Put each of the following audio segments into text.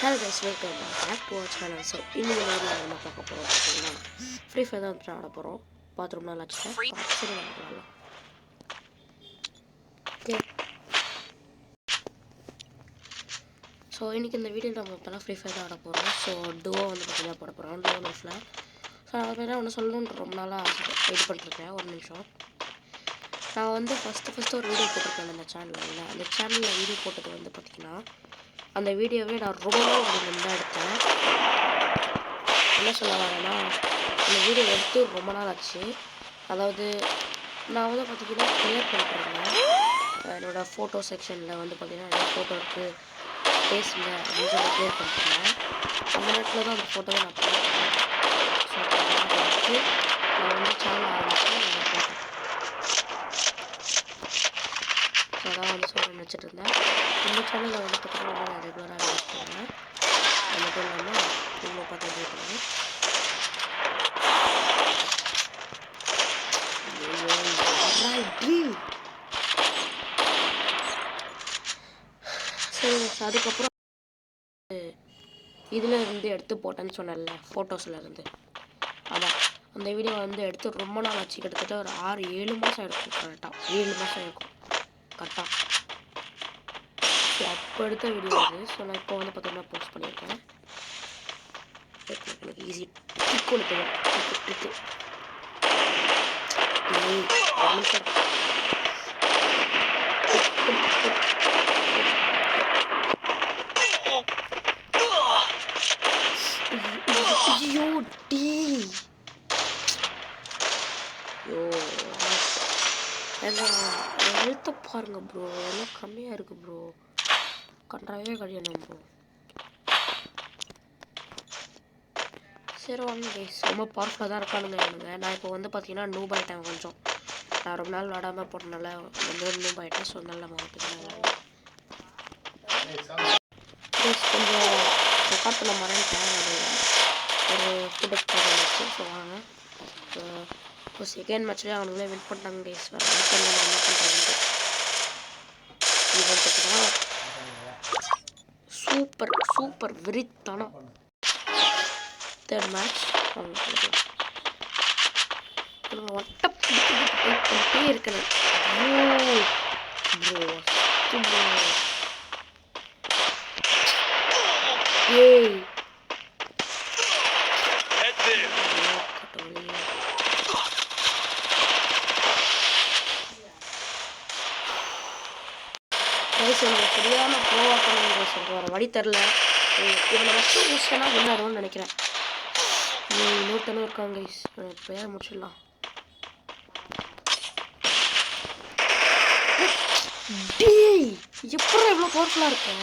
Hello guys, welcome back to our channel. So in this video நம்ம பார்க்க போறோம் அப்படினா ஃப்ரீ ஃபயர் தான் விளையாட போறோம். பாத்ரூம்ல லாச்சிட்டேன். சரி வாங்க. ஓகே. ஸோ இன்னைக்கு இந்த வீடியோவில் நம்ம இப்போலாம் ஃப்ரீ ஃபயர் தான் ஆட போகிறோம். ஸோ டுவோ வந்து பார்த்தீங்கன்னா போட போகிறோம் டுவோ லைஃப்பில். ஸோ நான் வேறு ஒன்று சொல்லணுன்னு ரொம்ப நாளாக வெயிட் பண்ணிருக்கேன். ஒரு நிமிஷம். நான் வந்து ஃபஸ்ட்டு ஒரு வீடியோ போட்டிருக்கேன் அந்த சேனலில். அந்த சேனலில் வீடியோ போட்டது வந்து பார்த்திங்கன்னா அந்த வீடியோவே நான் ரொம்ப நாள் தான் எடுத்தேன். என்ன சொல்ல வரேன்னா அந்த வீடியோ எடுத்து ரொம்ப நாள் ஆச்சு. அதாவது நான் வந்து பார்த்திங்கன்னா கிளியர் பண்ணிட்டுருந்தேன். என்னோடய ஃபோட்டோ செக்ஷனில் வந்து பார்த்திங்கன்னா நிறைய ஃபோட்டோ இருக்குது பேசுங்க அப்படின்னு சொல்லி கிளியர் பண்ணிட்டுருந்தேன். அந்த நேரத்தில் தான் அந்த ஃபோட்டோவை நான் பார்த்தேன். ஸோ நான் வந்து சேனல் ஆரம்பித்து நான் போட்டேன். ஸோ அதான் வந்து சொல்ல நினச்சிட்டு இருந்தேன். இந்த சேனலில் வந்து பார்த்திங்கன்னா நான் ரெகுலராக வீடியோஸ் போடுவேன். அது மட்டும் இல்லாமல் நீங்களும் பார்த்து என்ஜாய் பண்ணுவேன். சரி அதுக்கப்புறம் இதில் இருந்து எடுத்து போட்டேன்னு சொன்னேன்ல ஃபோட்டோஸில் இருந்து. அதான் அந்த வீடியோ வந்து எடுத்து ரொம்ப நாள் ஆச்சு. கிட்டத்தட்ட ஒரு 6-7 மாதம் இருக்கும். கரெக்டாக 7 மாதம் இருக்கும் கரெக்டாக. ஸோ அப்போ எடுத்த வீடியோ அது. ஸோ நான் இப்போ வந்து பார்த்தீங்கன்னா போஸ்ட் பண்ணியிருக்கேன். எனக்கு ஈஸி டிக் கொடுத்து டிக்கு ஐயோ டீ ஐயோ எழுத்த பாருங்க ப்ரோ, எல்லாம் கம்மியாக இருக்குது ப்ரோ. கண்டாவே கழியணும் ப்ரோ. சரி வாங்க கைஸ், ரொம்ப பவர்ஃபுல்லாக தான் இருக்கானுங்க எனக்கு. நான் இப்போ வந்து பார்த்தீங்கன்னா நூப் ஆகிட்டேன் கொஞ்சம். நான் ரொம்ப நாள் விளாடாமல் போட்டனால வந்து நூப் ஆகிட்டேன். ஸோ நல்லா மாற்றிக்கலாம் கொஞ்சம் ரெக்கார்ட் பண்ண மறந்துட்டேன். ஒரு ஃபுட்டேஜ் போச்சு. ஸோ வாங்க இப்போ செகண்ட் மேட்ச்லேயே அவனுங்களே வின் பண்ணிட்டாங்க கைஸ். வேறு வின் பண்ண என்ன பண்ணுறாங்க. இது பார்த்தீங்கன்னா சூப்பர் வெறித்தனம். தேர்ட் மேட்ச் ஒட்ட பண்ணிட்டே இருக்கணும். ஏய் சரியான ப்ரோவாக்கணும் சொல்கிற வழி தெரில. இவனை மட்டும் முடிச்சேன்னா வின்னாருன்னு நினைக்கிறேன். இன்னொருத்தனும் இருக்காங்க கைஸ், இப்போயே முடிச்சிடலாம். டேய் எப்பறம் இவ்வளோ பவர்ஃபுல்லாக இருக்கேன்.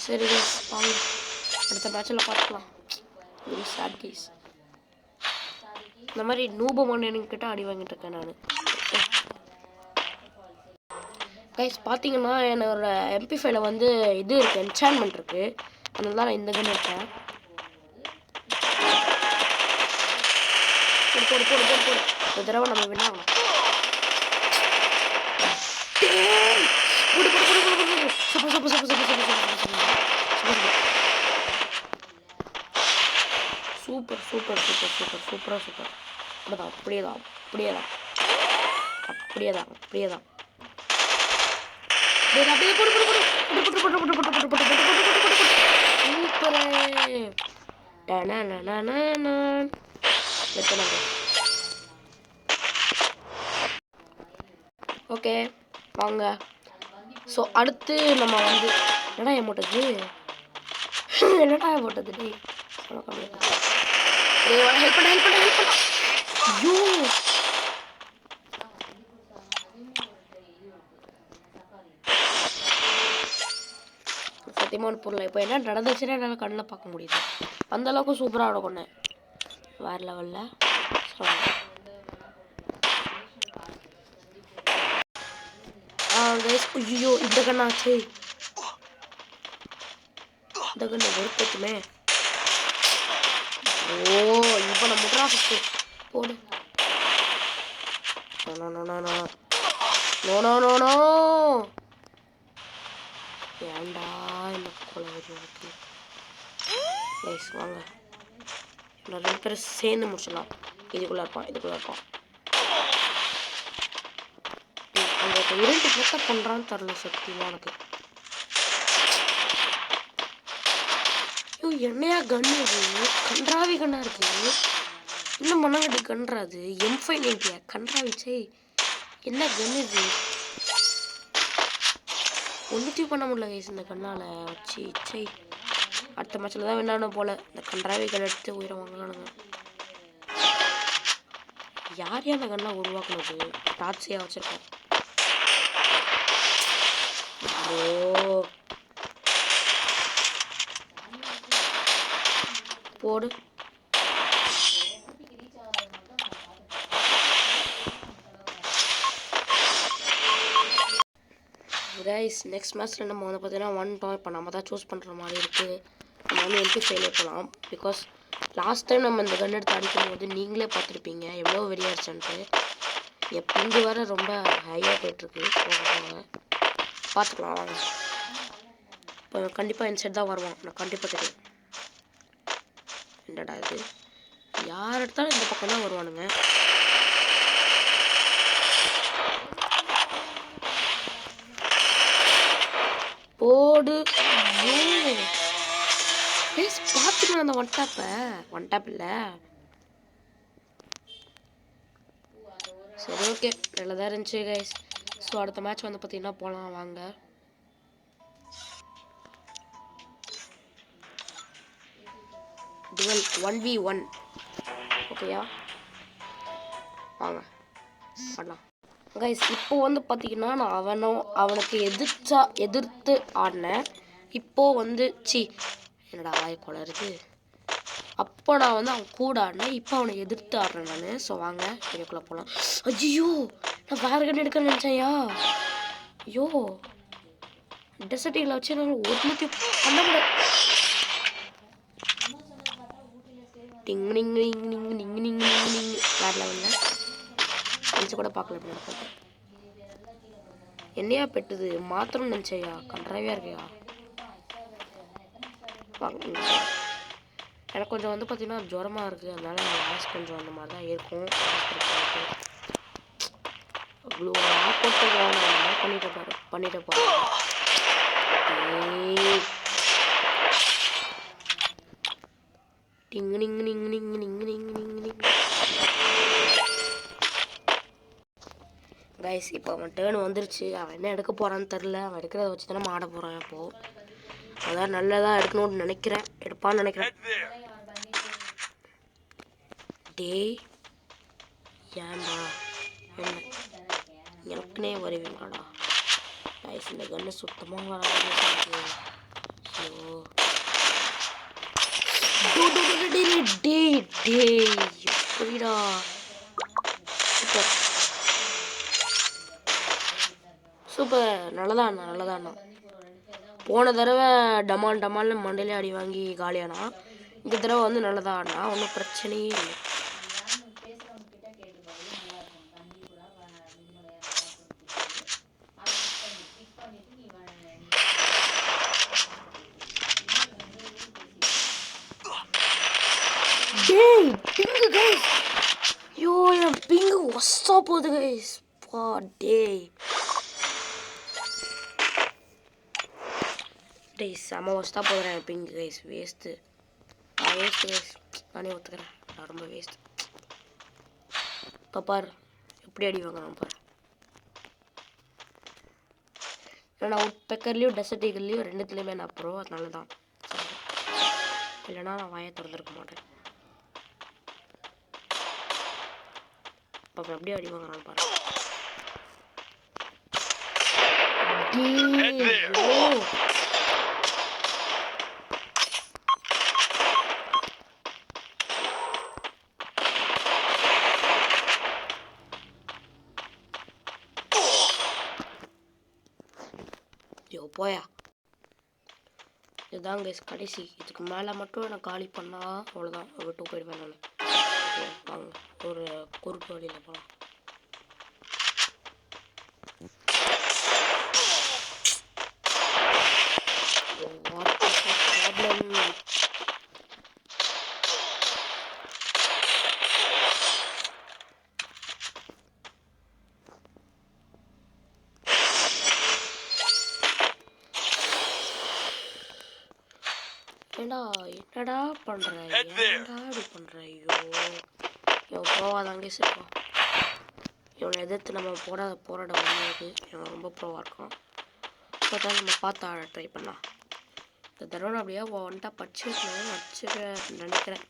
சரி கைஸ் வாங்க அடுத்த மேட்சில் பார்த்துக்கலாம். Very sad guys. இந்த மாதிரி நூபமன்னன்கிட்ட அடி வாங்கிட்டு இருக்கேன் நான். கைஸ் பார்த்தீங்கன்னா என்னோட MP5ல வந்து இது இருக்குது, என்சான்மெண்ட் இருக்குது. அதனால தான் நான் இந்த கன் எடுத்தேன். போடு ஒரு தடவை நம்ம வின்னாகணும். சூப்பர் அப்படியே தான் ஓகே வாங்க. ஸோ அடுத்து நம்ம வந்து என்னடா போட்டது டே ஹெல்ப் பண்ண ஐயோ சத்தியமான பொருள். இப்போ என்ன நடந்துச்சுன்னா என்னால் கண்ணில் பார்க்க முடியுது. அந்தளவுக்கு சூப்பராக ஆடக்கொண்டேன் வேறு லெவலில். கைஸ் ஐயோ இந்த கண்ணாச்சு, இந்த கண்ணை வெறுத்துமே. ஓ இப்போ நான் முட்ரா ஃபஸ்ட்டு போடு. நோ ஏன்டா இந்த கொலை இருக்கு கைஸ் வாங்க நான் 2 பேரும் சேர்ந்து முடிச்சிடலாம் இதுக்குள்ளே இருப்பான் அந்த 2 பேர்த்த பண்ணுறான்னு தெரில சத்தியமாக எனக்கு ஐயோ என்னையா கன்று இது கன்றாவி கண்ணா இருக்கு இன்னும் மண்ணங்கட்டி கன்றாது M590 கன்றாவிச்சே என்ன கன்று இது ஒன்றுத்தையும் பண்ண முடியல கைஸ் இந்த கண்ணால் வச்சு சை அடுத்த மேட்ச்சில் தான் வேணானு போல் இந்த கன்றாவி கன் எடுத்து உயிரை வாங்கலானுங்க யார் அந்த கண்ணெலாம் உருவாக்குனது டாட்ஸியாக வச்சுருக்கோம் ஓ போடு கைஸ் நெக்ஸ்ட் மேட்ச்சில் நம்ம வந்து பார்த்தீங்கன்னா 1 டாய் இப்போ நம்ம தான் சூஸ் பண்ணுற மாதிரி இருக்குது நம்ம வந்து MP5 போகலாம் பிகாஸ் லாஸ்ட் டைம் நம்ம இந்த கன் எடுத்து அடிக்கும் போது நீங்களே பார்த்துருப்பீங்க எவ்வளோ வெறியாச்சுன்ட்டு என் பிங்கு வேறு ரொம்ப ஹையாக போயிட்டுருக்கு போக பார்த்துக்கலாம் வாங்க இப்போ கண்டிப்பாக இந்த சைட் தான் வருவான் நான் கண்டிப்பாக தெரியும் என்னடா இது யார் எடுத்தாலும் இந்த பக்கம் தான் வருவானுங்க போடு பார்த்துக்கலாம் அந்த ஒன் டாப் இல்லை சரி ஓகே நல்லதாக இருந்துச்சு கைஸ் ஸோ அடுத்த மேட்ச் வந்து பார்த்தீங்கன்னா போகலாம் வாங்க டுவெல் 1v1 ஓகேயா வாங்க பண்ணலாம் கைஸ் இப்போ வந்து பார்த்தீங்கன்னா நான் அவனுக்கு எதிர்த்து ஆடினேன் இப்போது வந்து என்னடா கொலருது அப்போ நான் வந்து அவன் கூட ஆடினேன் இப்போ அவனை எதிர்த்து ஆடுறேன் நான் ஸோ வாங்க வீடியோக்குள்ளே போகலாம் ஐயோ நான் வேறு கண்ணு எடுக்க நினச்சேன்யா ஐயோ டெசர்ட்டில் வச்சு நான் ஒருத்தையும் பண்ண முடியாது வேறு லெவலில் நினச்சி கூட பார்க்கல இப்படி நடக்கும் என்னையா பெட்டுது மாத்திரம் நினச்சையா கன்றாவியாக இருக்கையா எனக்கு கொஞ்சம் வந்து பார்த்தீங்கன்னா ஜுரமாக இருக்குது அதனால வாய்ஸ் கொஞ்சம் அந்த மாதிரி தான் இருக்கும் அவ்வளோ பண்ணிட்டு போகிறேன் கைஸ் இப்போ அவன் டேர்ன் வந்துருச்சு அவன் என்ன எடுக்க போகிறான்னு தெரில அவன் எடுக்கிறத வச்சு தானே ஆட போகிறான் இப்போது அதான் நல்லதாக எடுக்கணும்னு நினைக்கிறேன் எடுப்பான்னு நினைக்கிறேன் டேய் ஏன்டா என்ன எனக்குனே வருவீங்களாடா கைஸ் இந்த கன்று சுத்தமாக வராது புரியுதா சூப்பர் நல்லதாண்ணா போன தடவை டமால்னு மண்டையிலே அடி வாங்கி காலியானா இந்த தடவை வந்து நல்லதா ஆடினா ஒன்றும் பிரச்சனையே இல்லை டேய் பிங்கு கைஸ் ஐயோ என் பிங்கு ஒஸ்ஸா போகுது கைஸ் பா டேய் செம ஒஸ்ஸா போதுறேன் என் பிங்கு கைஸ் வேஸ்ட்டு கைஸ் நானே ஒத்துக்கிறேன் நான் ரொம்ப வேஸ்ட் இப்போ பார் எப்படி அடி வாங்குறான் பார் நான் அவுட் பெக்கர்லேயும் டெசர்ட் ஈகிள்லேயும் ரெண்டுத்துலேயுமே நான் ப்ரோ அதனால தான் இல்லைனா நான் வாயை திறந்துருக்க மாட்டேன் இப்போ அப்படியே அடி வாங்குறான் பாரு போயா இதுதான் கைஸ் கடைசி இதுக்கு மேலே மட்டும் எனக்கு காலி பண்ணால் அவ்வளோதான் விட்டு போயிடுவேன் நான் வாங்க ஒரு குறுக்கு வழியில் போகலாம் ஏண்டா என்னடா பண்ணுற, ஏன்டா இப்படி பண்ணுற? ஐயோ இவன் ப்ரோவாதாங்க இருக்கான். இவனை எதிர்த்து நம்ம போராட முடியாது. இவன் ரொம்ப ப்ரோவாக இருக்கான். ஸோ தான் நம்ம பார்த்து ஆட ட்ரை பண்ணலாம். இந்த தடவை நான் அப்படியே ஒன்ட்டா வச்சிருவேன்னு நினைக்கிறேன்.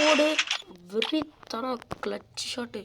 ஓடு வெறித்தனா கிளட்ச் ஷாட்டு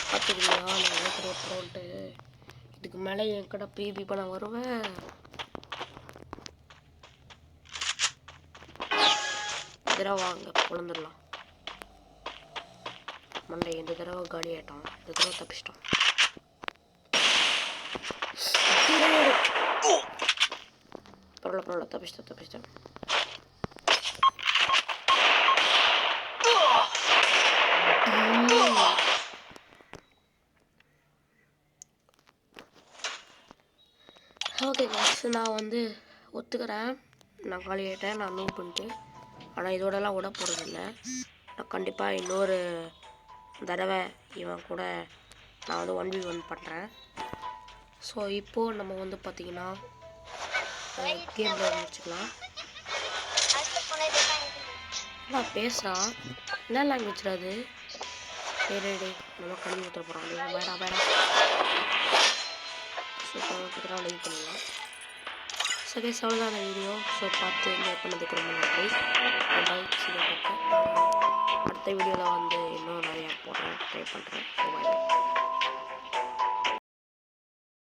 பார்த்துக்கிறியா? நான் போட்டு இதுக்கு மேலே என் கடை பிபி பண்ண வருவேன். தடவை வாங்க குழந்துடலாம். மண்டை இந்த தடவை காலி ஆகிட்டான். இந்த தடவை தப்பிச்சிட்டான். பரவாயில்ல தப்பிச்சிட்டேன். ஓகே கைஸ், நான் வந்து ஒத்துக்கிறேன். நான் காலி ஆகிட்டேன். நான் நோட் பண்ணிட்டு, ஆனால் இதோடலாம் விட போகிறதில்ல. நான் கண்டிப்பாக இன்னொரு தடவை இவன் கூட நான் வந்து 1v1 பண்ணுறேன். ஸோ இப்போது நம்ம வந்து பார்த்திங்கன்னா கேமில் முடிச்சுக்கலாம். நான் பேசுகிறான் என்ன லாங்குவேஜ் அது? டே நம்ம கழிவு ஊற்ற போகிறான். வேடா ஸோ லைக் பண்ணலாம். ஸோ கைஸ் அவ்வளோதான் வீடியோ. ஸோ பார்த்து என்ஜாய் பண்ணதுக்கு ரொம்ப நன்றி. அடுத்த வீடியோவில் வந்து இன்னும் நிறையா போடுறேன், ட்ரை பண்ணுறேன். So bye.